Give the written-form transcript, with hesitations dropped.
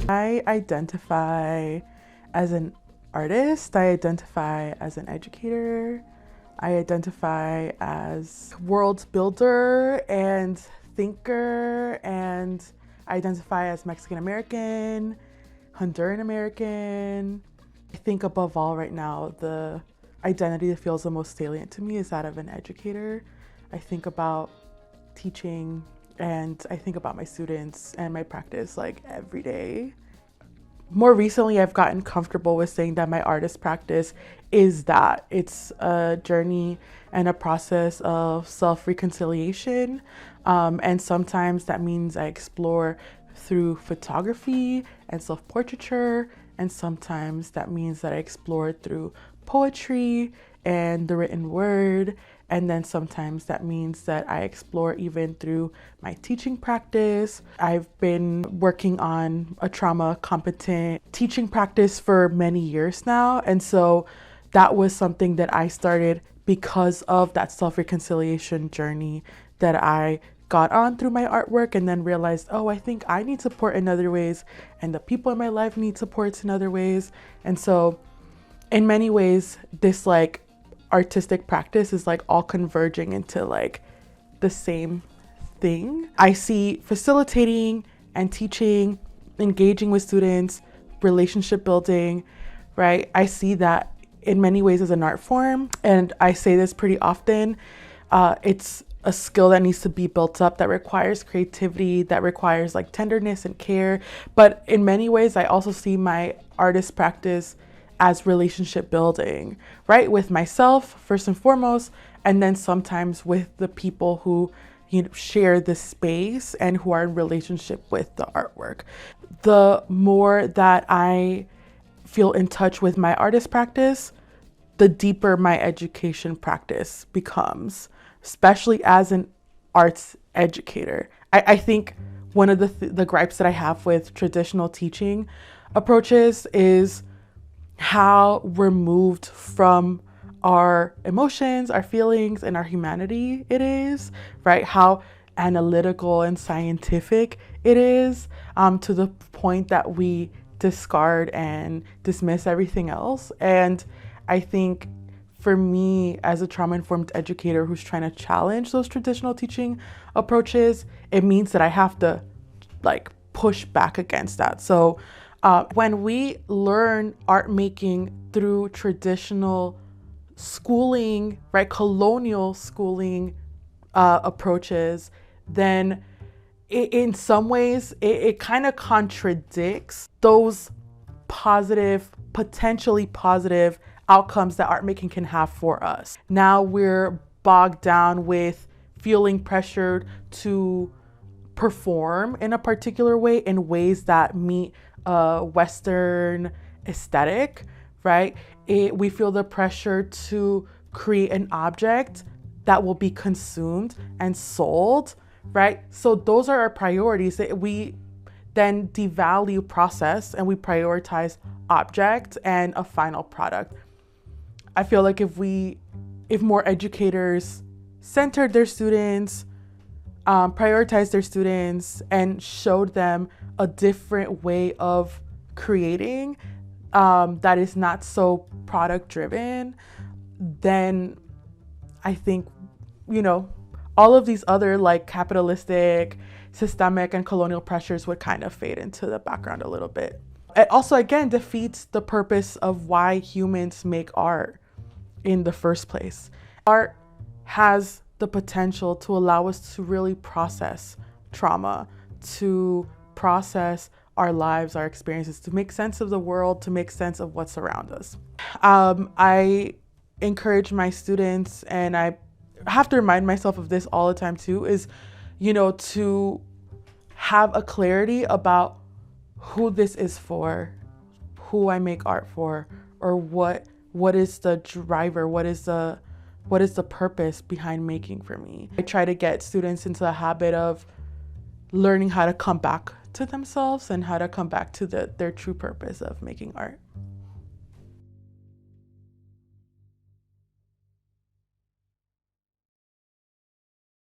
I identify as an artist. I identify as an educator. I identify as world builder and thinker, and I identify as Mexican American, Honduran American. I think above all right now, the identity that feels the most salient to me is that of an educator. I think about teaching and I think about my students and my practice like every day. More recently, I've gotten comfortable with saying that my artist practice is that. It's a journey and a process of self-reconciliation. And sometimes that means I explore through photography and self-portraiture. And sometimes that means that I explore through poetry and the written word. And then sometimes that means that I explore even through my teaching practice. I've been working on a trauma competent teaching practice for many years now. And so that was something that I started because of that self-reconciliation journey that I got on through my artwork, and then realized, oh, I think I need support in other ways, and the people in my life need supports in other ways. And so in many ways, this like artistic practice is like all converging into like the same thing. I see facilitating and teaching, engaging with students, relationship building, right? I see that in many ways as an art form. And I say this pretty often. It's a skill that needs to be built up, that requires creativity, that requires like tenderness and care. But in many ways, I also see my artist practice as relationship building, right? With myself, first and foremost, and then sometimes with the people who, you know, share this space and who are in relationship with the artwork. The more that I feel in touch with my artist practice, the deeper my education practice becomes, especially as an arts educator. I think one of the gripes that I have with traditional teaching approaches is how removed from our emotions, our feelings, and our humanity it is, right? How analytical and scientific it is, to the point that we discard and dismiss everything else. And I think for me, as a trauma-informed educator who's trying to challenge those traditional teaching approaches, it means that I have to like push back against that. So when we learn art making through traditional schooling, right, colonial schooling approaches, then in some ways it kind of contradicts those positive, potentially positive outcomes that art making can have for us. Now we're bogged down with feeling pressured to perform in a particular way, in ways that meet a Western aesthetic, right? We feel the pressure to create an object that will be consumed and sold, right? So those are our priorities. We then devalue process and we prioritize object and a final product. I feel like if more educators centered their students, prioritized their students, and showed them a different way of creating that is not so product driven, then I think, you know, all of these other like capitalistic, systemic, and colonial pressures would kind of fade into the background a little bit. It also, again, defeats the purpose of why humans make art in the first place. Art has the potential to allow us to really process trauma, to process our lives, our experiences, to make sense of the world, to make sense of what's around us. I encourage my students, and I have to remind myself of this all the time too, is, you know, to have a clarity about who this is for, who I make art for, or what is the driver, what is the purpose behind making for me. I try to get students into the habit of learning how to come back to themselves and how to come back to their true purpose of making art.